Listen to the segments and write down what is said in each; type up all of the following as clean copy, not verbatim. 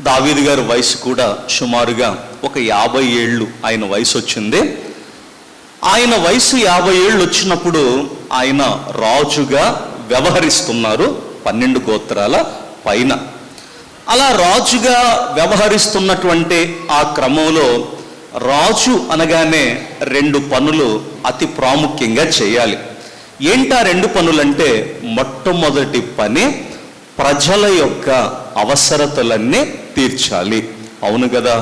దావీదు గారి వయసు కూడా సుమారుగా ఒక 50 ఏళ్ళు ఆయన వయసు వచ్చింది. ఆయన వయసు 50 ఏళ్ళు వచ్చినప్పుడు ఆయన రాజుగా వ్యవహరిస్తున్నారు 12 గోత్రాల పైన. అలా రాజుగా వ్యవహరిస్తున్నటువంటి ఆ క్రమంలో రాజు అనగానే 2 పనులు అతి ప్రాముఖ్యంగా చేయాలి. ఏంటా 2 పనులంటే, మొట్టమొదటి పని ప్రజల యొక్క అవసరతలన్నీ తీర్చాలి. అవును కదా,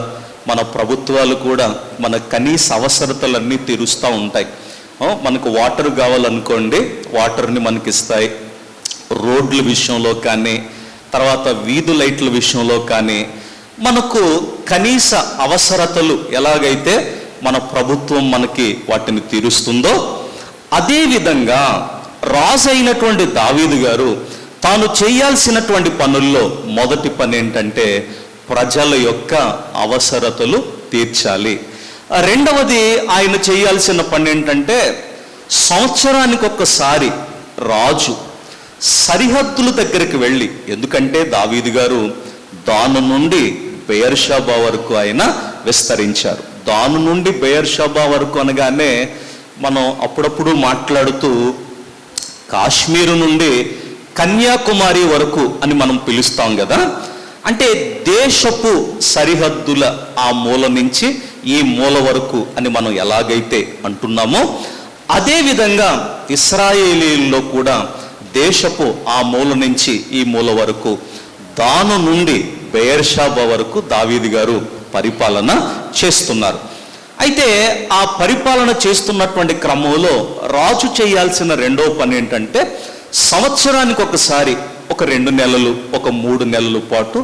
మన ప్రభుత్వాలు కూడా మన కనీస అవసరతలన్నీ తీరుస్తూ ఉంటాయి. మనకు వాటర్ కావాలనుకోండి, వాటర్ని మనకి ఇస్తాయి. రోడ్ల విషయంలో కానీ, తర్వాత వీధి లైట్ల విషయంలో కానీ మనకు కనీస అవసరతలు ఎలాగైతే మన ప్రభుత్వం మనకి వాటిని తీరుస్తుందో, అదేవిధంగా రాజు అయినటువంటి దావీదు గారు తాను చేయాల్సినటువంటి పనుల్లో మొదటి పని ఏంటంటే ప్రజల యొక్క అవసరతలు తీర్చాలి. రెండవది ఆయన చేయాల్సిన పని ఏంటంటే, సంవత్సరానికి ఒక్కసారి రాజు సరిహద్దుల దగ్గరికి వెళ్ళి, ఎందుకంటే దావీదు గారు దాను నుండి బెయర్షాబా వరకు ఆయన విస్తరించారు. దాను నుండి బెయర్షాబా వరకు అనగానే మనం అప్పుడప్పుడు మాట్లాడుతూ కాశ్మీరు నుండి కన్యాకుమారి వరకు అని మనం పిలుస్తాం కదా. అంటే దేశపు సరిహద్దుల ఆ మూల నుంచి ఈ మూల వరకు అని మనం ఎలాగైతే అంటున్నామో, అదేవిధంగా ఇశ్రాయేలీల్లో కూడా దేశపు ఆ మూల నుంచి ఈ మూల వరకు, దాను నుండి బెయర్షాబా వరకు దావీదు గారు పరిపాలన చేస్తున్నారు. అయితే ఆ పరిపాలన చేస్తున్నటువంటి క్రమంలో రాజు చేయాల్సిన రెండవ పని ఏంటంటే, సంవత్సరానికి ఒకసారి ఒక 2 నెలలు, ఒక 3 నెలల పాటు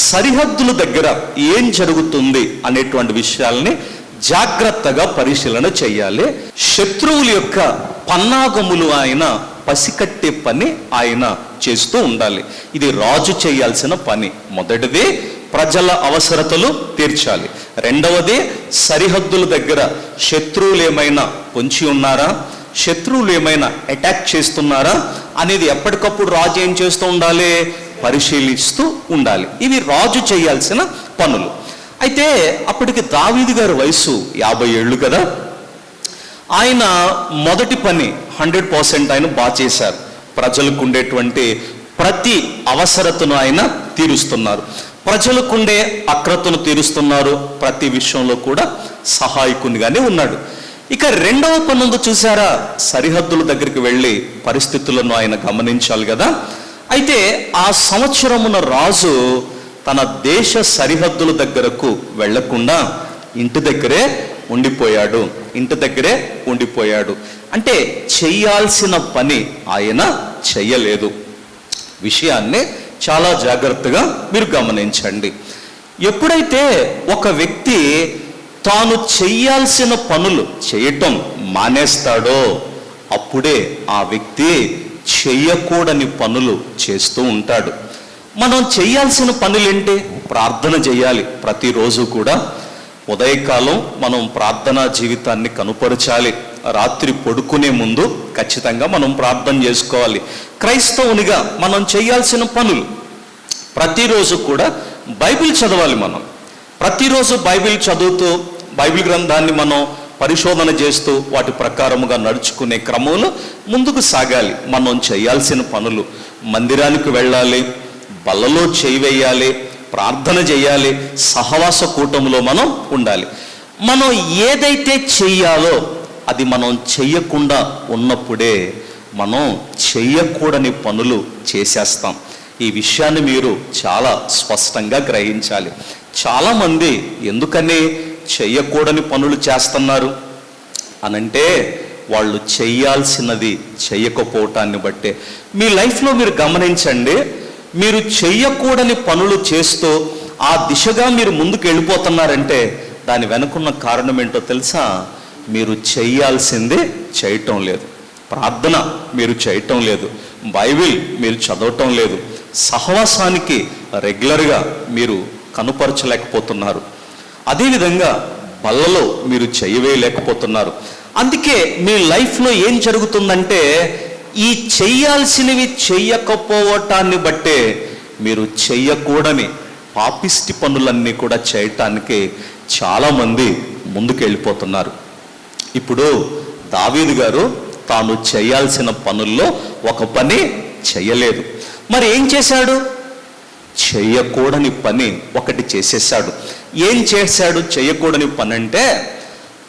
సరిహద్దుల దగ్గర ఏం జరుగుతుంది అనేటువంటి విషయాల్ని జాగ్రత్తగా పరిశీలన చేయాలి. శత్రువుల యొక్క పన్నాగములు ఆయన పసికట్టే పని ఆయన చేస్తూ ఉండాలి. ఇది రాజు చేయాల్సిన పని. మొదటిది ప్రజల అవసరతలు తీర్చాలి. రెండవది సరిహద్దుల దగ్గర శత్రువులు ఏమైనా పొంచి ఉన్నారా, శత్రువులు ఏమైనా అటాక్ చేస్తున్నారా అనేది ఎప్పటికప్పుడు రాజు ఏం చేస్తూ ఉండాలి, పరిశీలిస్తూ ఉండాలి. ఇవి రాజు చేయాల్సిన పనులు. అయితే అప్పటికి దావీదు గారి వయసు 50 ఏళ్ళు కదా. ఆయన మొదటి పని 100% ఆయన బాగా చేశారు. ప్రజలకు ఉండేటువంటి ప్రతి అవసరతను ఆయన తీరుస్తున్నారు. ప్రజలకుండే అక్రతను తీరుస్తున్నారు. ప్రతి విషయంలో కూడా సహాయకునిగానే ఉన్నాడు. ఇక రెండవ పనుందు చూసారా, సరిహద్దుల దగ్గరికి వెళ్ళి పరిస్థితులను ఆయన గమనించాలి కదా. అయితే ఆ సంవత్సరమున రాజు తన దేశ సరిహద్దుల దగ్గరకు వెళ్లకుండా ఇంటి దగ్గరే ఉండిపోయాడు. అంటే చెయ్యాల్సిన పని ఆయన చెయ్యలేదు. విషయాన్ని చాలా జాగ్రత్తగా మీరు గమనించండి. ఎప్పుడైతే ఒక వ్యక్తి తాను చెయ్యాల్సిన పనులు చేయటం మానేస్తాడో, అప్పుడే ఆ వ్యక్తి చెయ్యకూడని పనులు చేస్తూ ఉంటాడు. మనం చేయాల్సిన పనులేంటి? ప్రార్థన చేయాలి. ప్రతిరోజు కూడా ఉదయకాలం మనం ప్రార్థనా జీవితాన్ని కనుపరచాలి. రాత్రి పడుకునే ముందు ఖచ్చితంగా మనం ప్రార్థన చేసుకోవాలి. క్రైస్తవునిగా మనం చేయాల్సిన పనులు, ప్రతిరోజు కూడా బైబిల్ చదవాలి. మనం ప్రతిరోజు బైబిల్ చదువుతూ బైబిల్ గ్రంథాన్ని మనం పరిశోధన చేస్తూ వాటి ప్రకారముగా నడుచుకునే క్రమంలో ముందుకు సాగాలి. మనం చేయాల్సిన పనులు, మందిరానికి వెళ్ళాలి, బల్లలో చేయి వేయాలి, ప్రార్థన చేయాలి, సహవాస కూటములో మనం ఉండాలి. మనం ఏదైతే చెయ్యాలో అది మనం చెయ్యకుండా ఉన్నప్పుడే మనం చెయ్యకూడని పనులు చేసేస్తాం. ఈ విషయాన్ని మీరు చాలా స్పష్టంగా గ్రహించాలి. చాలామంది ఎందుకని చెయ్యకూడని పనులు చేస్తున్నారు అనంటే, వాళ్ళు చెయ్యాల్సినది చెయ్యకపోవటాన్ని బట్టే. మీ లైఫ్లో మీరు గమనించండి, మీరు చెయ్యకూడని పనులు చేస్తూ ఆ దిశగా మీరు ముందుకు వెళ్ళిపోతున్నారంటే దాని వెనుకున్న కారణం ఏంటో తెలుసా? మీరు చెయ్యాల్సిందే చేయటం లేదు. ప్రార్థన మీరు చేయటం లేదు, బైబిల్ మీరు చదవటం లేదు, సహవాసానికి రెగ్యులర్గా మీరు కనుపరచలేకపోతున్నారు, అదేవిధంగా బల్లలో మీరు చేయవేయలేకపోతున్నారు. అందుకే మీ లైఫ్లో ఏం జరుగుతుందంటే, ఈ చెయ్యాల్సినవి చెయ్యకపోవటాన్ని బట్టే మీరు చెయ్యకూడని పాపిష్టి పనులన్నీ కూడా చేయటానికి చాలామంది ముందుకెళ్ళిపోతున్నారు. ఇప్పుడు దావీదు గారు తాను చేయాల్సిన పనుల్లో ఒక పని చేయలేదు. మరి ఏం చేశాడు? చేయకూడని పని ఒకటి చేసేసాడు. ఏం చేశాడు చేయకూడని పని అంటే,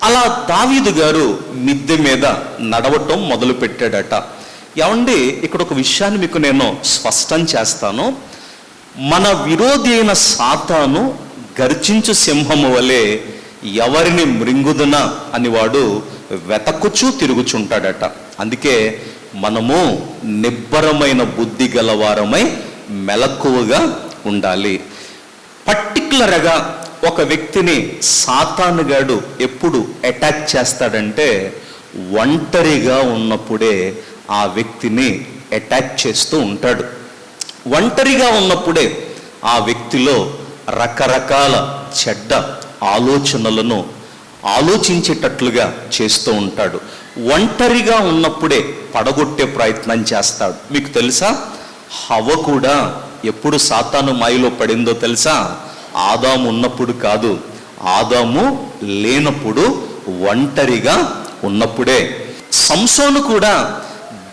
అలా దావీదు గారు మిద్దె మీద నడవటం మొదలు పెట్టాడట. ఏమండి, ఇక్కడ ఒక విషయాన్ని మీకు నేను స్పష్టం చేస్తాను. మన విరోధి అయిన సాతాను గర్జించు సింహము వలె ఎవరిని మృంగుదున అని వాడు వెతకుచూ తిరుగుచుంటాడట. అందుకే మనము నిబ్బరమైన బుద్ధి గలవారమై మెలకువగా ఉండాలి. పర్టికులర్గా ఒక వ్యక్తిని సాతానుగాడు ఎప్పుడు అటాక్ చేస్తాడంటే, ఒంటరిగా ఉన్నప్పుడే ఆ వ్యక్తిని అటాక్ చేస్తూ ఉంటాడు. ఒంటరిగా ఉన్నప్పుడే ఆ వ్యక్తిలో రకరకాల చెడ్డ ఆలోచనలను ఆలోచించేటట్లుగా చేస్తూ ఉంటాడు. ఒంటరిగా ఉన్నప్పుడే పడగొట్టే ప్రయత్నం చేస్తాడు. మీకు తెలుసా, హవ్వ కూడా ఎప్పుడు సాతాను మాయలో పడిందో తెలుసా? ఆదాము ఉన్నప్పుడు కాదు, ఆదాము లేనప్పుడు, ఒంటరిగా ఉన్నప్పుడే. సంసోను కూడా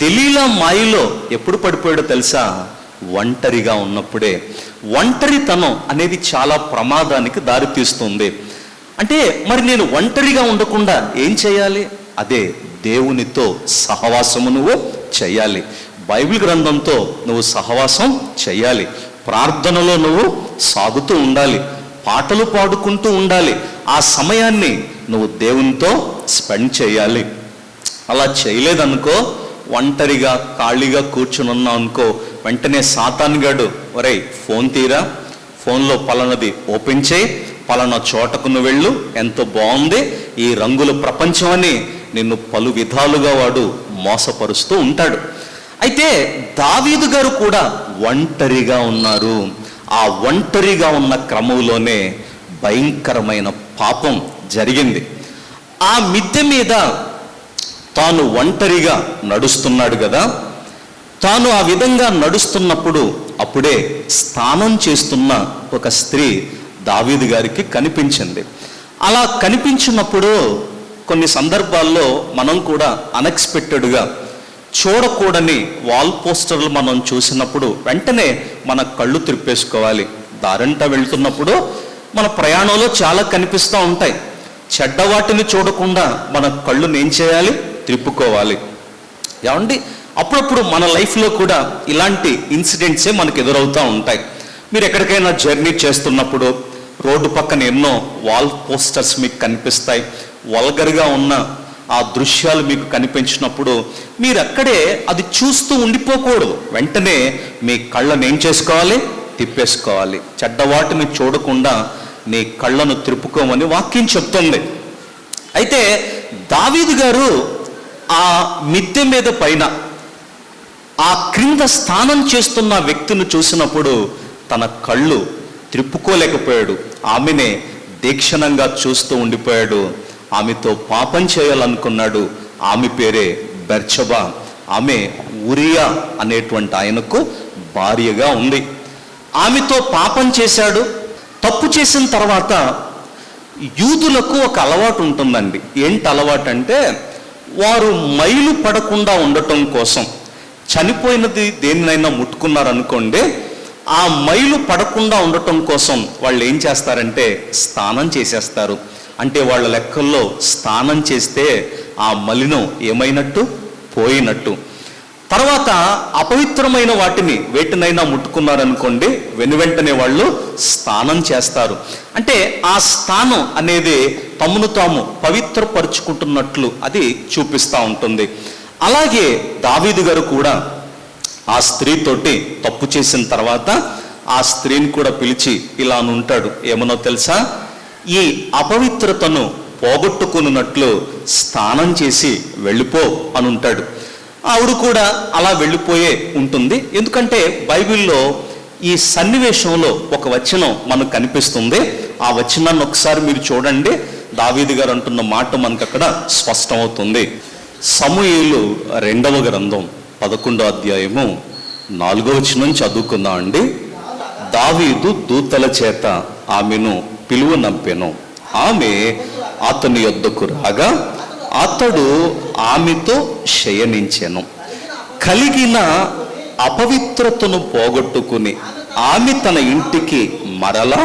దెలీలా మాయలో ఎప్పుడు పడిపోయాడో తెలుసా? ఒంటరిగా ఉన్నప్పుడే. ఒంటరితనం అనేది చాలా ప్రమాదానికి దారితీస్తుంది. అంటే మరి నేను ఒంటరిగా ఉండకుండా ఏం చేయాలి? అదే దేవునితో సహవాసము నువ్వు చేయాలి. బైబిల్ గ్రంథంతో నువ్వు సహవాసం చేయాలి. ప్రార్థనలో నువ్వు సాగుతూ ఉండాలి. పాటలు పాడుకుంటూ ఉండాలి. ఆ సమయాన్ని నువ్వు దేవునితో స్పెండ్ చేయాలి. అలా చేయలేదనుకో, ఒంటరిగా ఖాళీగా కూర్చుని ఉన్నావు అనుకో, వెంటనే సాతానుగాడు, ఒరేయ్ ఫోన్ తీరా, ఫోన్లో పలానది ఓపెన్ చేయి, పలానా చోటకు నువ్వు వెళ్ళు, ఎంతో బాగుంది ఈ రంగుల ప్రపంచం అని నిన్ను పలు విధాలుగా వాడు మోసపరుస్తూ ఉంటాడు. అయితే దావీదు గారు కూడా ఒంటరిగా ఉన్నారు. ఆ ఒంటరిగా ఉన్న క్రమంలోనే భయంకరమైన పాపం జరిగింది. ఆ మిద్దె మీద తాను ఒంటరిగా నడుస్తున్నాడు కదా, తాను ఆ విధంగా నడుస్తున్నప్పుడు అప్పుడే స్నానం చేస్తున్న ఒక స్త్రీ దావీదు గారికి కనిపించింది. అలా కనిపించినప్పుడు కొన్ని సందర్భాల్లో మనం కూడా అన్ఎక్స్పెక్టెడ్గా చూడకూడని వాల్ పోస్టర్లు మనం చూసినప్పుడు వెంటనే మన కళ్ళు తిప్పేసుకోవాలి. దారంట వెళ్తున్నప్పుడు మన ప్రయాణంలో చాలా కనిపిస్తూ ఉంటాయి. చెడ్డవాటిని చూడకుండా మన కళ్ళుని ఏం చేయాలి? తిప్పుకోవాలి. ఏమండి, అప్పుడప్పుడు మన లైఫ్లో కూడా ఇలాంటి ఇన్సిడెంట్సే మనకు ఎదురవుతూ ఉంటాయి. మీరు ఎక్కడికైనా జర్నీ చేస్తున్నప్పుడు రోడ్డు పక్కన ఎన్నో వాల్ పోస్టర్స్ మీకు కనిపిస్తాయి. వల్గర్గా ఉన్న ఆ దృశ్యాలు మీకు కనిపించినప్పుడు మీరు అక్కడే అది చూస్తూ ఉండిపోకూడదు. వెంటనే మీ కళ్ళను ఏం చేసుకోవాలి? తిప్పేసుకోవాలి. చెడ్డవాటిని చూడకుండా నీ కళ్ళను తిప్పుకోమని వాక్యం చెప్తుంది. అయితే దావీదు గారు ఆ మిద్దె మీద పైన ఆ క్రింద స్నానం చేస్తున్న వ్యక్తిని చూసినప్పుడు తన కళ్ళు త్రిప్పుకోలేకపోయాడు. ఆమెనే దీక్షణంగా చూస్తూ ఉండిపోయాడు. ఆమెతో పాపం చేయాలనుకున్నాడు. ఆమె పేరే బెర్షబా. ఆమె ఉరియా అనేటువంటి ఆయనకు భార్యగా ఉంది. ఆమెతో పాపం చేశాడు. తప్పు చేసిన తర్వాత యూదులకు ఒక అలవాటు ఉంటుందండి. ఏంటి అలవాటు అంటే, వారు మైలు పడకుండా ఉండటం కోసం చనిపోయినది దేనినైనా ముట్టుకున్నారనుకోండి, ఆ మైలు పడకుండా ఉండటం కోసం వాళ్ళు ఏం చేస్తారంటే స్నానం చేసేస్తారు. అంటే వాళ్ళ లెక్కల్లో స్నానం చేస్తే ఆ మలినం ఏమైనట్టు? పోయినట్టు. తర్వాత అపవిత్రమైన వాటిని వేటినైనా ముట్టుకున్నారనుకోండి, వెనువెంటనే వాళ్ళు స్నానం చేస్తారు. అంటే ఆ స్నానం అనేది తమను తాము పవిత్రపరుచుకుంటున్నట్లు అది చూపిస్తూ ఉంటుంది. అలాగే దావీదు గారు కూడా ఆ స్త్రీతోటి తప్పు చేసిన తర్వాత ఆ స్త్రీని కూడా పిలిచి ఇలా ఉంటాడు. ఏమనో తెలుసా? ఈ అపవిత్రతను పోగొట్టుకున్నట్లు స్నానం చేసి వెళ్ళిపో అని ఉంటాడు. ఆవిడ కూడా అలా వెళ్ళిపోయే ఉంటుంది. ఎందుకంటే బైబిల్లో ఈ సన్నివేశంలో ఒక వచనం మనకు కనిపిస్తుంది. ఆ వచనాన్ని ఒకసారి మీరు చూడండి. దావీదు గారు అంటున్న మాట మనకు అక్కడ స్పష్టమవుతుంది. సమూయేలు 2వ గ్రంథం 11వ అధ్యాయము 4వ వచనం చదువుకుందాం అండి. దావీదు దూతల చేత ఆమెను పిలువనంపెను. ఆమె అతని యొద్దకు రాగా అతడు ఆమెతో శయనించెను. కలిగిన అపవిత్రతను పోగొట్టుకుని ఆమె తన ఇంటికి మరలా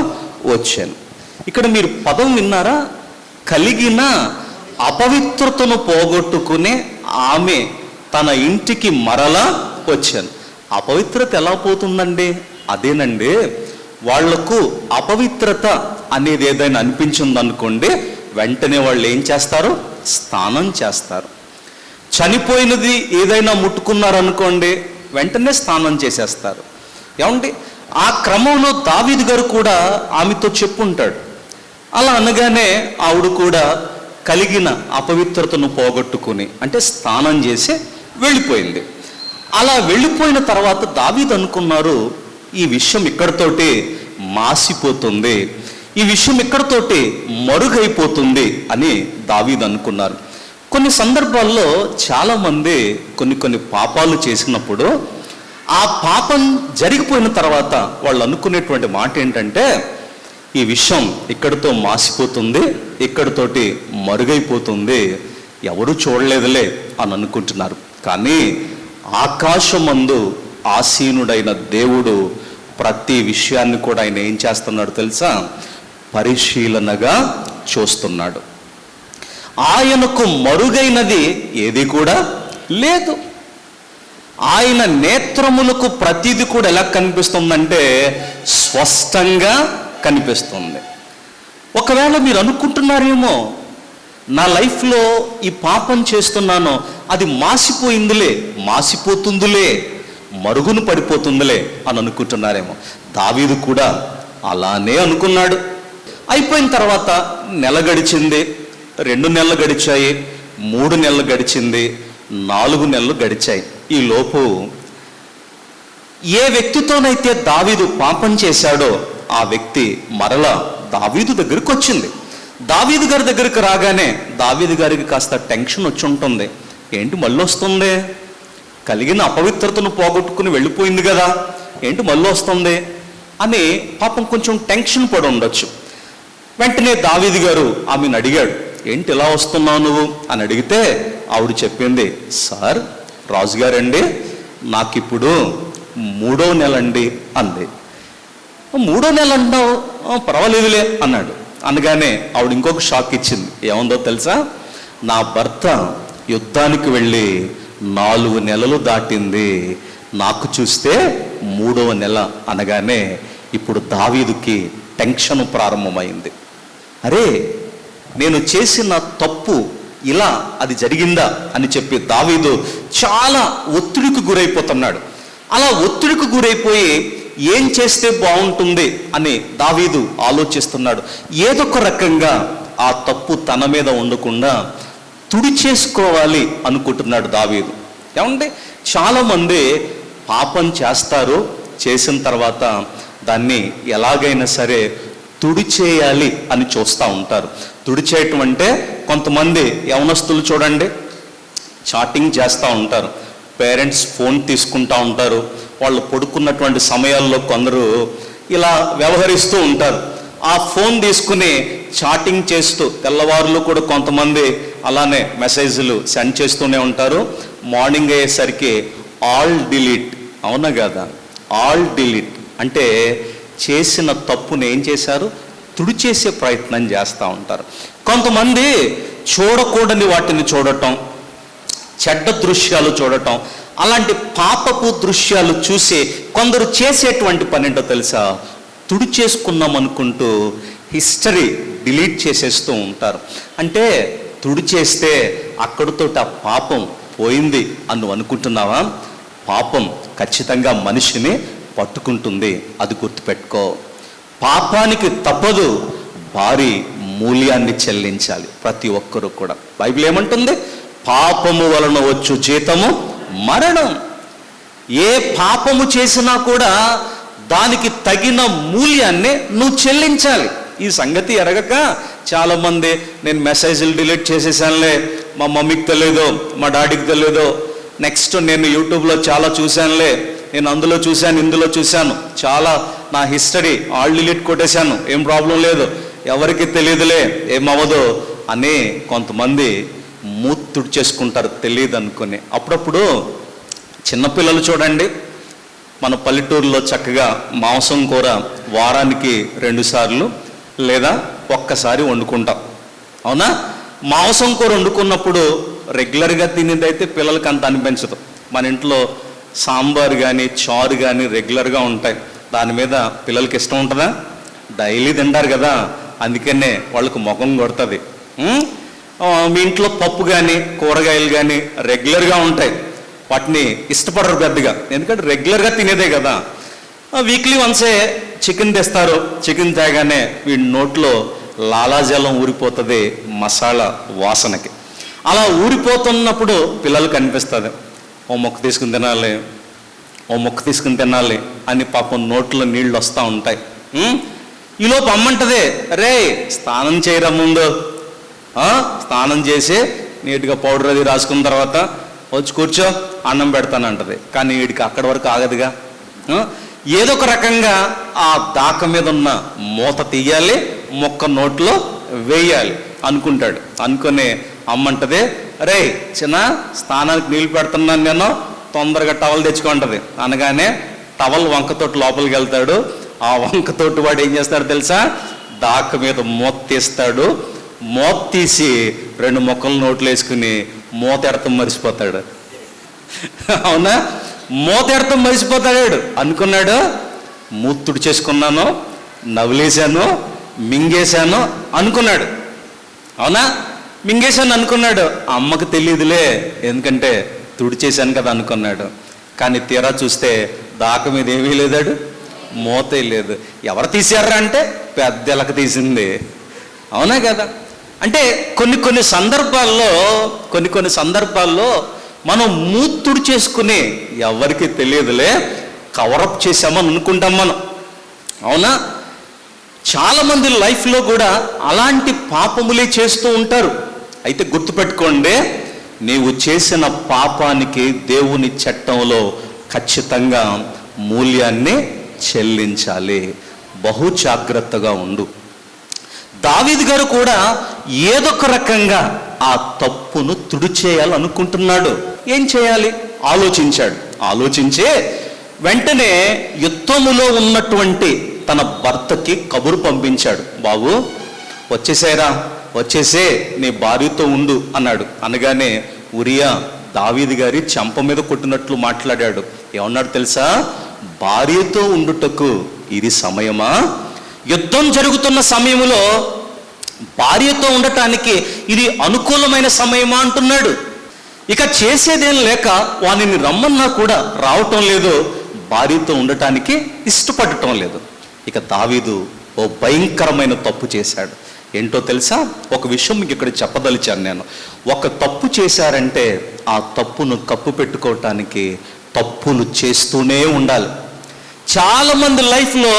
వచ్చాను. ఇక్కడ మీరు పదం విన్నారా? కలిగిన అపవిత్రతను పోగొట్టుకునే ఆమె తన ఇంటికి మరలా వచ్చాను. అపవిత్రత ఎలా పోతుందండి? అదేనండి, వాళ్లకు అపవిత్రత అనేది ఏదైనా అనిపించిందనుకోండి, వెంటనే వాళ్ళు ఏం చేస్తారు? స్నానం చేస్తారు. చనిపోయినది ఏదైనా ముట్టుకున్నారనుకోండి, వెంటనే స్నానం చేసేస్తారు. ఏమండి, ఆ క్రమంలో దావీదు గారు కూడా ఆమెతో చెప్పుంటాడు. అలా అనగానే ఆవిడ కూడా కలిగిన అపవిత్రతను పోగొట్టుకుని, అంటే స్నానం చేసి వెళ్ళిపోయింది. అలా వెళ్ళిపోయిన తర్వాత దావీదు అనుకున్నారు, ఈ విషయం ఇక్కడితోటి మాసిపోతుంది, ఈ విషయం ఇక్కడితోటి మరుగైపోతుంది అని దావీదు అనుకున్నారు. కొన్ని సందర్భాల్లో చాలామంది కొన్ని పాపాలు చేసినప్పుడు ఆ పాపం జరిగిపోయిన తర్వాత వాళ్ళు అనుకునేటువంటి మాట ఏంటంటే, ఈ విషయం ఇక్కడితో మాసిపోతుంది, ఇక్కడితోటి మరుగైపోతుంది, ఎవరు చూడలేదులే అని అనుకుంటున్నారు. కానీ ఆకాశమందు ఆసీనుడైన దేవుడు ప్రతి విషయాన్ని కూడా ఆయన ఏం చేస్తున్నాడు తెలుసా? పరిశీలనగా చూస్తున్నాడు. ఆయనకు మరుగైనది ఏది కూడా లేదు. ఆయన నేత్రములకు ప్రతిది కూడా ఎలా కనిపిస్తుందంటే స్పష్టంగా కనిపిస్తుంది. ఒకవేళ మీరు అనుకుంటున్నారేమో, నా లైఫ్లో ఈ పాపం చేస్తున్నాను, అది మాసిపోయిందిలే, మాసిపోతుందిలే, మరుగున పడిపోతుందిలే అని అనుకుంటున్నారేమో. దావీదు కూడా అలానే అనుకున్నాడు. అయిపోయిన తర్వాత నెల గడిచింది, 2 నెలలు గడిచాయి, 3 నెలలు గడిచింది, 4 నెలలు గడిచాయి. ఈ లోపు ఏ వ్యక్తితోనైతే దావీదు పాపం చేశాడో ఆ వ్యక్తి మరలా దావీదు దగ్గరికి వచ్చింది. దావీదు గారి దగ్గరికి రాగానే దావీదు గారికి కాస్త టెన్షన్ వచ్చి ఉంటుంది. ఏంటి మళ్ళీ వస్తుంది? కలిగిన అపవిత్రతను పోగొట్టుకుని వెళ్ళిపోయింది కదా, ఏంటి మళ్ళీ వస్తుంది అని పాపం కొంచెం టెన్షన్ పడి ఉండొచ్చు. వెంటనే దావీదు గారు ఆమెను అడిగాడు, ఏంటి ఇలా వస్తున్నావు నువ్వు అని అడిగితే ఆవిడ చెప్పింది, సార్ రాజుగారండి, నాకిప్పుడు 3వ నెల అండి అంది. 3వ నెల అంటావు, పర్వాలేదులే అన్నాడు. అనగానే ఆవిడ ఇంకొక షాక్ ఇచ్చింది. ఏముందో తెలుసా? నా భర్త యుద్ధానికి వెళ్ళి 4 నెలలు దాటింది, నాకు చూస్తే 3వ నెల అనగానే ఇప్పుడు దావీదుకి టెన్షన్ ప్రారంభమైంది. అరే, నేను చేసిన తప్పు ఇలా అది జరిగిందా అని చెప్పి దావీదు చాలా ఒత్తిడికి గురైపోతున్నాడు. అలా ఒత్తిడికి గురైపోయి ఏం చేస్తే బాగుంటుంది అని దావీదు ఆలోచిస్తున్నాడు. ఏదొక రకంగా ఆ తప్పు తన మీద ఉండకుండా తుడిచేసుకోవాలి అనుకుంటున్నాడు దావీదు. ఏమంటే చాలామంది పాపం చేస్తారు, చేసిన తర్వాత దాన్ని ఎలాగైనా సరే తుడిచేయాలి అని చూస్తూ ఉంటారు. తుడిచేయటం అంటే కొంతమంది యవనస్తులు చూడండి, చాటింగ్ చేస్తూ ఉంటారు, పేరెంట్స్ ఫోన్ తీసుకుంటూ ఉంటారు, వాళ్ళు పడుకున్నటువంటి సమయాల్లో కొందరు ఇలా వ్యవహరిస్తూ ఉంటారు. ఆ ఫోన్ తీసుకుని చాటింగ్ చేస్తూ తెల్లవారులు కూడా కొంతమంది అలానే మెసేజ్లు సెండ్ చేస్తూనే ఉంటారు. మార్నింగ్ అయ్యేసరికి ఆల్ డిలీట్, అవునా కదా? ఆల్ డిలీట్ అంటే చేసిన తప్పుని ఏం చేశారు? తుడిచేసే ప్రయత్నం చేస్తూ ఉంటారు. కొంతమంది చూడకూడని వాటిని చూడటం, చెడ్డ దృశ్యాలు చూడటం, అలాంటి పాపపు దృశ్యాలు చూసి కొందరు చేసేటువంటి పని ఏంటో తెలుసా? తుడిచేసుకున్నాం అనుకుంటూ హిస్టరీ డిలీట్ చేసేస్తూ ఉంటారు. అంటే తుడిచేస్తే అక్కడితోటి ఆ పాపం పోయింది అని అనుకుంటున్నావా? పాపం ఖచ్చితంగా మనిషిని పట్టుకుంటుంది, అది గుర్తుపెట్టుకో. పాపానికి తప్పదు, భారీ మూల్యాన్ని చెల్లించాలి ప్రతి ఒక్కరూ కూడా. బైబిల్ ఏమంటుంది? పాపము వలన వచ్చు జీతము మరణం. ఏ పాపము చేసినా కూడా దానికి తగిన మూల్యాన్ని నువ్వు చెల్లించాలి. ఈ సంగతి ఎరగక చాలామంది నేను మెసేజ్లు డిలీట్ చేసేసానులే, మా మమ్మీకి తెలియదో, మా డాడీకి తెలియదో, నెక్స్ట్ నేను యూట్యూబ్లో చాలా చూశానులే, నేను అందులో చూశాను, ఇందులో చూశాను, చాలా నా హిస్టరీ ఆల్ డిలీట్ కొట్టేశాను, ఏం ప్రాబ్లం లేదు, ఎవరికి తెలియదులే, ఏమవ్వదు అని కొంతమంది మూతుడు చేసుకుంటారు తెలియదు అనుకుని. అప్పుడప్పుడు చిన్నపిల్లలు చూడండి, మన పల్లెటూరులో చక్కగా మాంసం కూర వారానికి 2 సార్లు లేదా ఒక్కసారి వండుకుంటాం, అవునా? మాంసం కూర వండుకున్నప్పుడు రెగ్యులర్గా తినేదైతే పిల్లలకి అంత అనిపించదు. మన ఇంట్లో సాంబార్ కానీ చారు కానీ రెగ్యులర్గా ఉంటాయి, దాని మీద పిల్లలకి ఇష్టం ఉంటుందా? డైలీ తింటారు కదా, అందుకనే వాళ్ళకు ముఖం కొడుతుంది. మీ ఇంట్లో పప్పు కానీ కూరగాయలు కానీ రెగ్యులర్గా ఉంటాయి, వాటిని ఇష్టపడరు పెద్దగా, ఎందుకంటే రెగ్యులర్గా తినేదే కదా. వీక్లీ వన్సే చికెన్ తెస్తారు, చికెన్ తేగానే వీడి నోట్లో లాలాజలం ఊరిపోతుంది మసాలా వాసనకి. అలా ఊరిపోతున్నప్పుడు పిల్లలకు అనిపిస్తుంది, ఓ మొక్క తీసుకుని తినాలి, ఓ మొక్క తీసుకుని తినాలి అని పాపం నోట్లో నీళ్ళు వస్తూ ఉంటాయి. ఈలోపు అమ్మంటదే, రే స్నానం చేయరా ముందు, స్నానం చేసి నీట్గా పౌడర్ అది రాసుకున్న తర్వాత వచ్చి కూర్చో అన్నం పెడతానంటది. కానీ వీడికి అక్కడి వరకు ఆగదుగా, ఏదో ఒక రకంగా ఆ దాక మీద ఉన్న మూత తీయాలి, మొక్క నోట్లో వేయాలి అనుకుంటాడు. అనుకునే అమ్మంటది, రే చిన్న స్నానానికి నీళ్ళు పెడుతున్నాను నేను, తొందరగా టవల్ తెచ్చుకుంటది. అనగానే టవల్ వంకతోటి లోపలికి వెళ్తాడు. ఆ వంకతోటి వాడు ఏం చేస్తాడు తెలుసా, దాక మీద మూత తీస్తాడు, మూత తీసి 2 మొక్కలు నోట్లు వేసుకుని మూత ఎడతం మరిచిపోతాడు. అవునా? మూత ఎడతం మరిచిపోతాడు. అనుకున్నాడు మూతుడు చేసుకున్నాను, నవ్వులేశాను, మింగేశాను అనుకున్నాడు. అవునా? మింగేశాను అనుకున్నాడు. అమ్మకు తెలియదులే, ఎందుకంటే తుడిచేశాను కదా అనుకున్నాడు. కానీ తీరా చూస్తే దాక మీద ఏమీ లేదాడు, మూతే లేదు. ఎవరు తీసారా అంటే పెద్దలకు తీసింది. అవునా కదా? అంటే కొన్ని సందర్భాల్లో మనం మూతుడు చేసుకుని ఎవరికి తెలియదులే కవరప్ చేసామని అనుకుంటాం మనం. అవునా? చాలామంది లైఫ్లో కూడా అలాంటి పాపములే చేస్తూ ఉంటారు. అయితే గుర్తుపెట్టుకోండి, నీవు చేసిన పాపానికి దేవుని చట్టంలో ఖచ్చితంగా మూల్యాన్ని చెల్లించాలి. బహు జాగ్రత్తగా ఉండు. దావీదు గారు కూడా ఏదొక రకంగా ఆ తప్పును తుడిచేయాలనుకుంటున్నాడు. ఏం చేయాలి ఆలోచించాడు. ఆలోచించే వెంటనే యుద్ధములో ఉన్నటువంటి తన భర్తకి కబురు పంపించాడు. బాబు వచ్చేసేరా, వచ్చేసే, నీ భార్యతో ఉండు అన్నాడు. అనగానే ఉరియా దావీదు గారి చెంప మీద కొట్టినట్లు మాట్లాడాడు. ఏమన్నాడు తెలుసా, భార్యతో ఉండుటకు ఇది సమయమా? యుద్ధం జరుగుతున్న సమయంలో భార్యతో ఉండటానికి ఇది అనుకూలమైన సమయమా అంటున్నాడు. ఇక చేసేదేం లేక వానిని రమ్మన్నా కూడా రావటం లేదు, భార్యతో ఉండటానికి ఇష్టపడటం లేదు. ఇక దావీదు ఓ భయంకరమైన తప్పు చేశాడు. ఏంటో తెలుసా? ఒక విషయం మీకు ఇక్కడ చెప్పదలిచాను నేను. ఒక తప్పు చేశారంటే ఆ తప్పును కప్పు పెట్టుకోవటానికి తప్పులు చేస్తూనే ఉండాలి. చాలామంది లైఫ్లో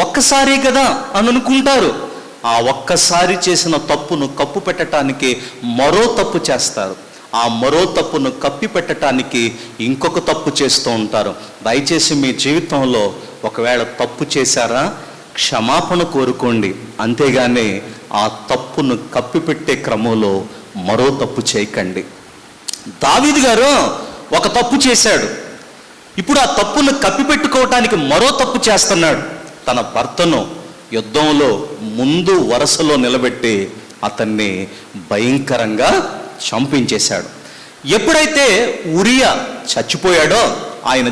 ఒక్కసారి కదా అని అనుకుంటారు. ఆ ఒక్కసారి చేసిన తప్పును కప్పు పెట్టడానికి మరో తప్పు చేస్తారు. ఆ మరో తప్పును కప్పి పెట్టడానికి ఇంకొక తప్పు చేస్తూ ఉంటారు. దయచేసి మీ జీవితంలో ఒకవేళ తప్పు చేశారా, క్షమాపణ కోరుకోండి, అంతేగాని ఆ తప్పును కప్పిపెట్టే క్రమంలో మరో తప్పు చేయకండి. దావీదు గారు ఒక తప్పు చేశాడు. ఇప్పుడు ఆ తప్పును కప్పిపెట్టుకోవటానికి మరో తప్పు చేస్తున్నాడు. తన భర్తను యుద్ధంలో ముందు వరుసలో నిలబెట్టి అతన్ని భయంకరంగా చంపించేశాడు. ఎప్పుడైతే ఉరియా చచ్చిపోయాడో, ఆయన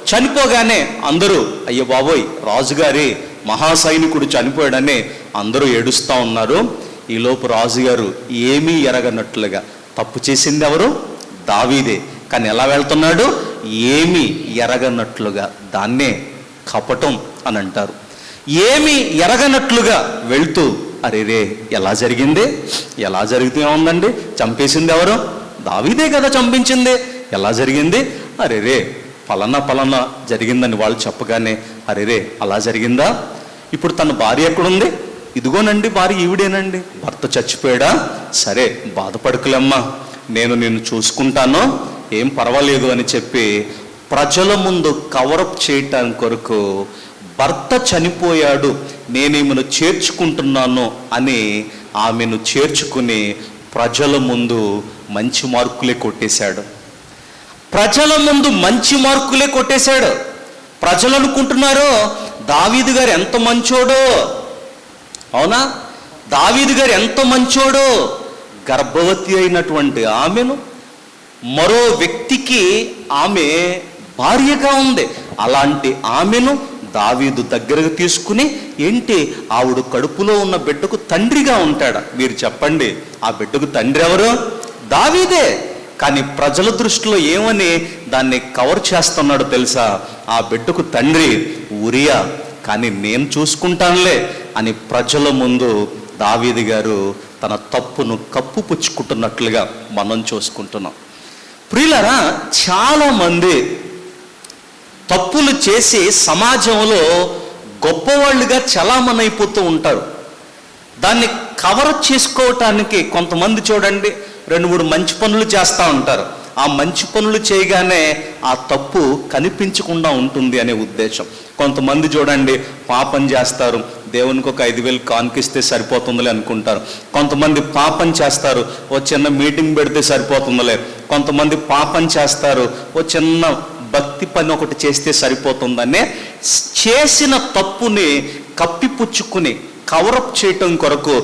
చనిపోగానే అందరూ అయ్యో బాబోయ్ రాజుగారి మహాసైనికుడు చనిపోయాడని అందరూ ఏడుస్తూ ఉన్నారు. ఈలోపు రాజుగారు ఏమీ ఎరగనట్లుగా, తప్పు చేసింది ఎవరు? దావీదే. కానీ ఎలా వెళ్తున్నాడు? ఏమీ ఎరగనట్లుగా. దాన్నే కపటం అని అంటారు. ఏమీ ఎరగనట్లుగా వెళ్తూ, అరే రే ఎలా జరిగింది, ఎలా జరిగితే ఉందండి, చంపేసింది ఎవరు? దావీదే కదా చంపించింది. ఎలా జరిగింది? అరే రే పలానా జరిగిందని వాళ్ళు చెప్పగానే, అరే రే అలా జరిగిందా? ఇప్పుడు తన భార్య ఎక్కడుంది? ఇదిగోనండి భార్య ఈవిడేనండి. భర్త చచ్చిపోయాడా? సరే బాధపడకులేమ్మా, నేను నిన్ను చూసుకుంటాను, ఏం పర్వాలేదు అని చెప్పి ప్రజల ముందు కవరప్ చేయటానికి కొరకు భర్త చనిపోయాడు, నేను ఈమెను చేర్చుకుంటున్నాను అని ఆమెను చేర్చుకుని ప్రజల ముందు మంచి మార్కులే కొట్టేశాడు. ప్రజల ముందు మంచి మార్కులే కొట్టేశాడు. ప్రజలు అనుకుంటున్నారు దావీదు గారు ఎంత మంచోడో. అవునా? దావీదు గారు ఎంత మంచోడో. గర్భవతి అయినటువంటి ఆమెను మరో వ్యక్తికి ఆమె భార్యగా ఉంది. అలాంటి ఆమెను దావీదు దగ్గరకు తీసుకుని, ఏంటి ఆవిడ కడుపులో ఉన్న బిడ్డకు తండ్రిగా ఉంటాడా? మీరు చెప్పండి, ఆ బిడ్డకు తండ్రి ఎవరు? దావీదే. కానీ ప్రజల దృష్టిలో ఏమని దాన్ని కవర్ చేస్తున్నాడు తెలుసా? ఆ బిడ్డకు తండ్రి ఉరియా, కానీ నేను చూసుకుంటానులే అని ప్రజల ముందు దావీదు గారు తన తప్పును కప్పుపుచ్చుకుంటున్నట్లుగా మనం చూసుకుంటున్నాం. ప్రియులారా, చాలామంది తప్పులు చేసి సమాజంలో గొప్పవాళ్ళుగా చలామణి అయిపోతూ ఉంటారు. దాన్ని కవర్ చేసుకోవటానికి కొంతమంది చూడండి 2-3 మంచి పనులు చేస్తూ ఉంటారు. ఆ మంచి పనులు చేయగానే ఆ తప్పు కనిపించకుండా ఉంటుంది అనే ఉద్దేశం. కొంతమంది చూడండి పాపం చేస్తారు, దేవునికి ఒక 5,000 కానుకిస్తే సరిపోతుందిలే అనుకుంటారు. కొంతమంది పాపం చేస్తారు, ఓ చిన్న మీటింగ్ పెడితే సరిపోతుందిలే. కొంతమంది పాపం చేస్తారు, ఓ చిన్న భక్తి పని ఒకటి చేస్తే సరిపోతుందనే చేసిన తప్పుని కప్పిపుచ్చుకుని కవరప్ చేయటం కొరకు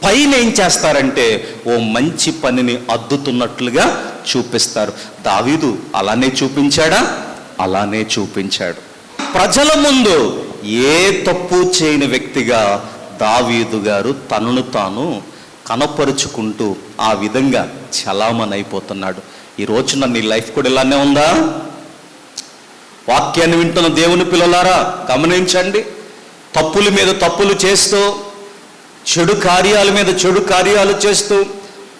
పైన ఏం చేస్తారంటే ఓ మంచి పనిని అద్దుతున్నట్లుగా చూపిస్తారు. దావీదు అలానే చూపించాడా? అలానే చూపించాడు. ప్రజల ముందు ఏ తప్పు చేయని వ్యక్తిగా దావీదు గారు తనను తాను కనపరుచుకుంటూ ఆ విధంగా చలామణి అయిపోతున్నాడు. ఈ రోజున నీ లైఫ్ కూడా ఇలానే ఉందా? వాక్యాన్ని వింటున్న దేవుని పిల్లలారా గమనించండి. తప్పుల మీద తప్పులు చేస్తూ, చెడు కార్యాల మీద చెడు కార్యాలు చేస్తూ,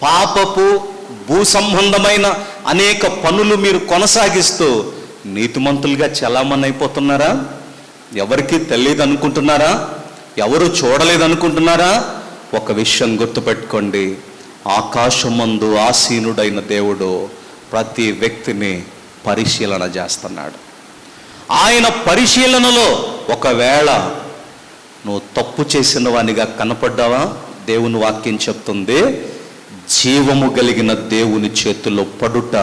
పాపపు భూ సంబంధమైన అనేక పనులు మీరు కొనసాగిస్తూ నీతిమంతులుగా చలామణి అయిపోతున్నారా? ఎవరికి తెలియదు అనుకుంటున్నారా? ఎవరు చూడలేదనుకుంటున్నారా? ఒక విషయం గుర్తుపెట్టుకోండి, ఆకాశమందు ఆసీనుడైన దేవుడు ప్రతి వ్యక్తిని పరిశీలన చేస్తున్నాడు. ఆయన పరిశీలనలో ఒకవేళ నువ్వు తప్పు చేసిన వానిగా కనపడ్డావా? దేవుని వాక్యం చెప్తుంది, జీవము కలిగిన దేవుని చేతిలో పడుట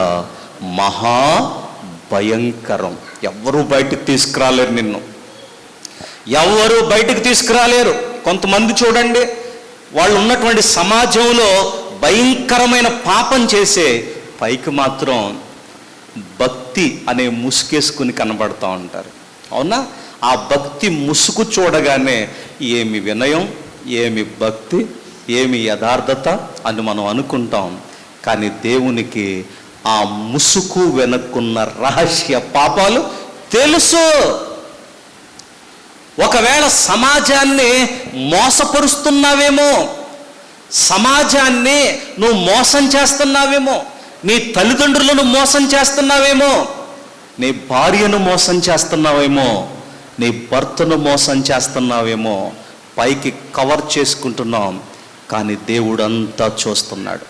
మహా భయంకరం. ఎవ్వరూ బయటికి తీసుకురాలేరు, నిన్ను ఎవరు బయటికి తీసుకురాలేరు. కొంతమంది చూడండి, వాళ్ళు ఉన్నటువంటి సమాజంలో భయంకరమైన పాపం చేసే పైకి మాత్రం భక్తి అనే ముసుగేసుకుని కనబడుతూ ఉంటారు. అవునా? ఆ భక్తి ముసుగు చూడగానే ఏమి వినయం, ఏమి భక్తి, ఏమి యథార్థత అని మనం అనుకుంటాం. కానీ దేవునికి ఆ ముసుగు వెనుకున్న రహస్య పాపాలు తెలుసు. ఒకవేళ సమాజాన్ని మోసపరుస్తున్నావేమో, సమాజాన్ని నువ్వు మోసం చేస్తున్నావేమో, నీ తల్లిదండ్రులను మోసం చేస్తున్నావేమో, నీ భార్యను మోసం చేస్తున్నావేమో, నీ భర్తను మోసం చేస్తున్నావేమో, పైకి కవర్ చేసుకుంటున్నాం. కానీ దేవుడంతా చూస్తున్నాడు.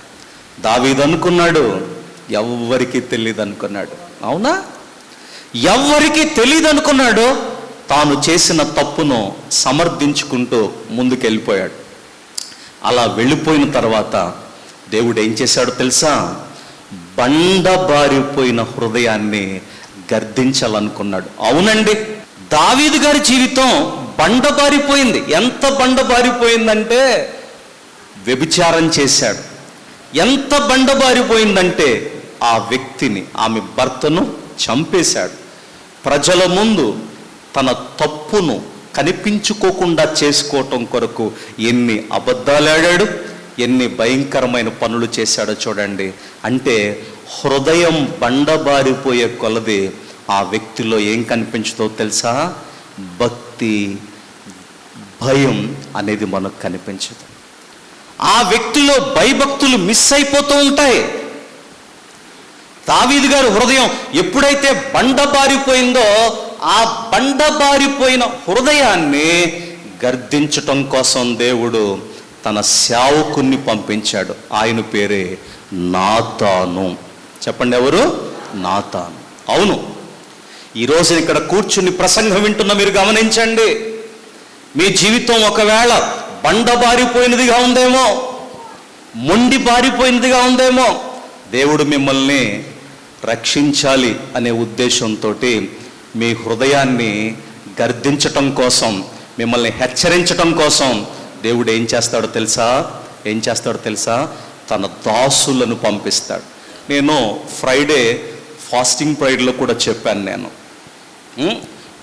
దావీదు అనుకున్నాడు ఎవ్వరికీ తెలియదు అనుకున్నాడు. అవునా? ఎవ్వరికీ తెలియదు అనుకున్నాడు. తాను చేసిన తప్పును సమర్థించుకుంటూ ముందుకెళ్ళిపోయాడు. అలా వెళ్ళిపోయిన తర్వాత దేవుడు ఏం చేశాడో తెలుసా? బండబారిపోయిన హృదయాన్ని గర్దించాలనుకున్నాడు. అవునండి, దావీదు గారి జీవితం బండబారిపోయింది. ఎంత బండబారిపోయిందంటే వ్యభిచారం చేశాడు. ఎంత బండబారిపోయిందంటే ఆ వ్యక్తిని, ఆమె భర్తను చంపేశాడు. ప్రజల ముందు తన తప్పును కనిపించుకోకుండా చేసుకోవటం కొరకు ఎన్ని అబద్ధాలు ఆడాడు, ఎన్ని భయంకరమైన పనులు చేశాడో చూడండి. అంటే హృదయం బండబారిపోయే కొలది ఆ వ్యక్తిలో ఏం కనిపించుతో తెలుసా? భక్తి, భయం అనేది మనకు కనిపించదు. ఆ వ్యక్తిలో భయభక్తులు మిస్ అయిపోతూ ఉంటాయి. దావీదు గారి హృదయం ఎప్పుడైతే బండబారిపోయిందో ఆ బండబారిపోయిన హృదయాన్ని గర్దించటం కోసం దేవుడు తన సేవకుణ్ణి పంపించాడు. ఆయన పేరే నాతాను. చెప్పండి, ఎవరు? నాతాను. అవును, ఈరోజు ఇక్కడ కూర్చుని ప్రసంగం వింటున్న మీరు గమనించండి. మీ జీవితం ఒకవేళ బండబారిపోయినదిగా ఉందేమో, మొండి బారిపోయినదిగా ఉందేమో. దేవుడు మిమ్మల్ని రక్షించాలి అనే ఉద్దేశంతో మీ హృదయాన్ని గర్దించటం కోసం, మిమ్మల్ని హెచ్చరించటం కోసం దేవుడు ఏం చేస్తాడో తెలుసా? తన దాసులను పంపిస్తాడు. నేను ఫ్రైడే ఫాస్టింగ్ ప్రేయర్లో కూడా చెప్పాను. నేను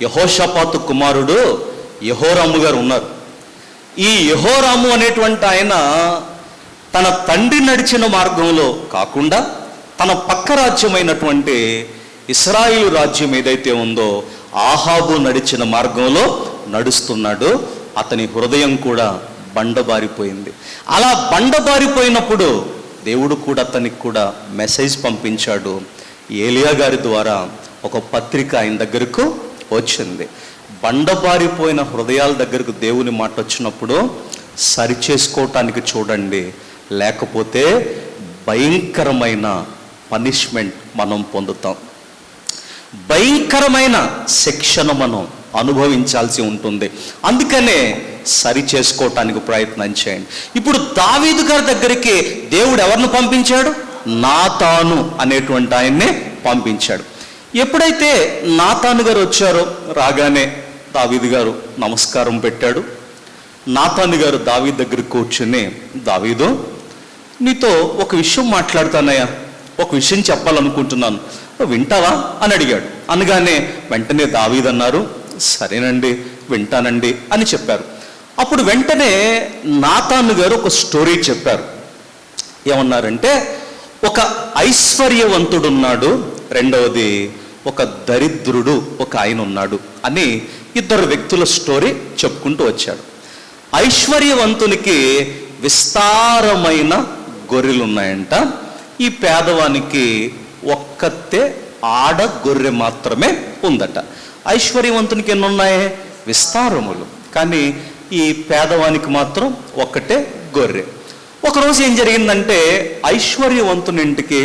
యెహోషాపాతు కుమారుడు యెహోరాము గారు ఉన్నారు. ఈ యెహోరాము అనేటువంటి ఆయన తన తండ్రి నడిచిన మార్గంలో కాకుండా తన పక్క రాజ్యమైనటువంటి ఇశ్రాయేలు రాజ్యం ఏదైతే ఉందో ఆహాబు నడిచిన మార్గంలో నడుస్తున్నాడు. అతని హృదయం కూడా బండబారిపోయింది. అలా బండబారిపోయినప్పుడు దేవుడు కూడా అతనికి కూడా మెసేజ్ పంపించాడు. ఏలియా గారి ద్వారా ఒక పత్రిక ఆయన దగ్గరకు వచ్చింది. బండబారిపోయిన హృదయాల దగ్గరకు దేవుని మాట వచ్చినప్పుడు సరిచేసుకోవటానికి చూడండి, లేకపోతే భయంకరమైన పనిష్మెంట్ మనం పొందుతాం, భయంకరమైన శిక్షను మనం అనుభవించాల్సి ఉంటుంది. అందుకనే సరి చేసుకోవటానికి ప్రయత్నం చేయండి. ఇప్పుడు దావీదు గారి దగ్గరికి దేవుడు ఎవరిని పంపించాడు? నాతాను అనేటువంటి ఆయన్నే పంపించాడు. ఎప్పుడైతే నాతాను గారు వచ్చారో, రాగానే దావీదు గారు నమస్కారం పెట్టాడు. నాతాను గారు దావీదు దగ్గరికి కూర్చుని, దావీదు, నీతో ఒక విషయం మాట్లాడతానయ్యా, ఒక విషయం చెప్పాలనుకుంటున్నాను, వింటావా అని అడిగాడు. అనగానే వెంటనే దావీదు అన్నారు, సరేనండి వింటానండి అని చెప్పారు. అప్పుడు వెంటనే నాతాను గారు ఒక స్టోరీ చెప్పారు. ఏమన్నారంటే, ఒక ఐశ్వర్యవంతుడున్నాడు, రెండవది ఒక దరిద్రుడు ఒక ఆయన ఉన్నాడు అని ఇద్దరు వ్యక్తుల స్టోరీ చెప్పుకుంటూ వచ్చాడు. ఐశ్వర్యవంతునికి విస్తారమైన గొర్రెలు ఉన్నాయంట. ఈ పేదవానికి ఒక్కతే ఆడ గొర్రె మాత్రమే ఉందట. ఐశ్వర్యవంతునికి ఎన్ని ఉన్నాయి? విస్తారములు. కానీ ఈ పేదవానికి మాత్రం ఒక్కటే గొర్రె. ఒకరోజు ఏం జరిగిందంటే, ఐశ్వర్యవంతునింటికి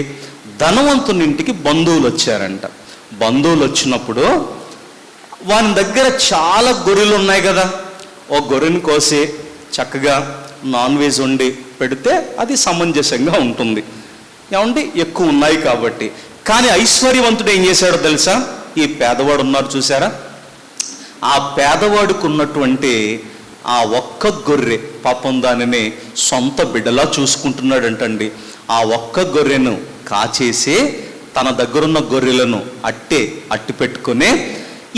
ధనవంతునింటికి బంధువులు వచ్చారంట. బంధువులు వచ్చినప్పుడు వాని దగ్గర చాలా గొర్రెలు ఉన్నాయి కదా, ఓ గొర్రెను కోసి చక్కగా నాన్ వెజ్ వండి పెడితే అది సమంజసంగా ఉంటుంది, ఏమండి ఎక్కువ ఉన్నాయి కాబట్టి. కానీ ఐశ్వర్యవంతుడు ఏం చేశాడో తెలుసా? ఈ పేదవాడు ఉన్నారు చూసారా, ఆ పేదవాడికి ఉన్నటువంటి ఆ ఒక్క గొర్రె, పాపం దానిని సొంత బిడ్డలా చూసుకుంటున్నాడంటండి. ఆ ఒక్క గొర్రెను కాచేసి తన దగ్గరున్న గొర్రెలను అట్టి పెట్టుకుని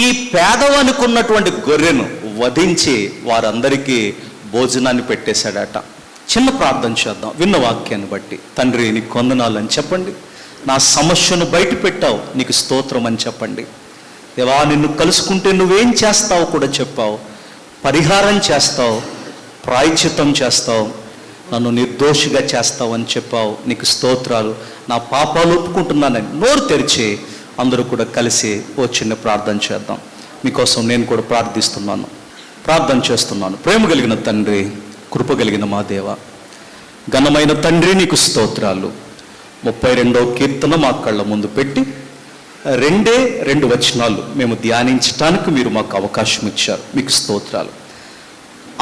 ఈ పేదవానికి ఉన్నటువంటి గొర్రెను వధించి వారందరికీ భోజనాన్ని పెట్టేశాడట. చిన్న ప్రార్థన చేద్దాం విన్న వాక్యాన్ని బట్టి. తండ్రి, నీకు వందనాలు అని చెప్పండి. నా సమస్యను బయట పెట్టావు, నీకు స్తోత్రం అని చెప్పండి. దేవా, నిన్ను కలుసుకుంటే నువ్వేం చేస్తావు కూడా చెప్పావు. పరిహారం చేస్తావు, ప్రాయశ్చిత్తం చేస్తావు, నన్ను నిర్దోషిగా చేస్తావు అని చెప్పావు. నీకు స్తోత్రాలు. నా పాపాలు ఒప్పుకుంటున్నానని నోరు తెరిచి అందరూ కూడా కలిసి ఓ చిన్న ప్రార్థన చేద్దాం. మీకోసం నేను కూడా ప్రార్థన చేస్తున్నాను. ప్రేమ కలిగిన తండ్రి, కృప కలిగిన మా దేవ, ఘనమైన తండ్రి, నీకు స్తోత్రాలు. 32వ కీర్తన మా కళ్ళ ముందు పెట్టి 2 వచనాలు మేము ధ్యానించటానికి మీరు మాకు అవకాశం ఇచ్చారు. మీకు స్తోత్రాలు.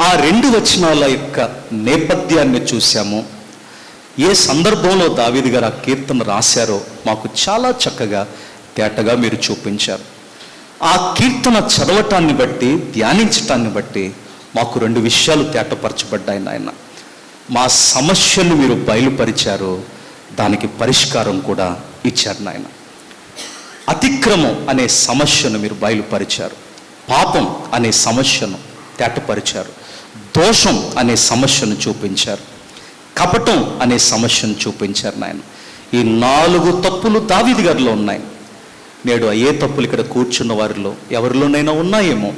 ఆ 2 వచనాల యొక్క నేపథ్యాన్ని చూసాము. ఏ సందర్భంలో దావీదు గారు ఆ కీర్తన రాశారో మాకు చాలా చక్కగా తేటగా మీరు చూపించారు. ఆ కీర్తన చదవటాన్ని బట్టి, ధ్యానించటాన్ని బట్టి మాకు 2 విషయాలు తేటపరచబడ్డాయి నాయన. మా సమస్యను మీరు బయలుపరిచారు, దానికి పరిష్కారం కూడా ఇచ్చారు నాయన. అతిక్రమం అనే సమస్యను మీరు బయలుపరిచారు, పాపం అనే సమస్యను తేటపరిచారు, దోషం అనే సమస్యను చూపించారు, కపటం అనే సమస్యను చూపించారు నాయన. ఈ 4 తప్పులు దావీదు గారిలో ఉన్నాయి. నేడు అయ్యే తప్పులు ఇక్కడ కూర్చున్న వారిలో ఎవరిలోనైనా ఉన్నాయేమో,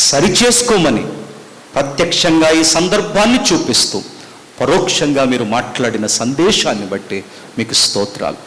సరిచేసుకోమని ప్రత్యక్షంగా ఈ సందర్భాన్ని చూపిస్తూ పరోక్షంగా మీరు మాట్లాడిన సందేశాన్ని బట్టి మీకు స్తోత్రాలు.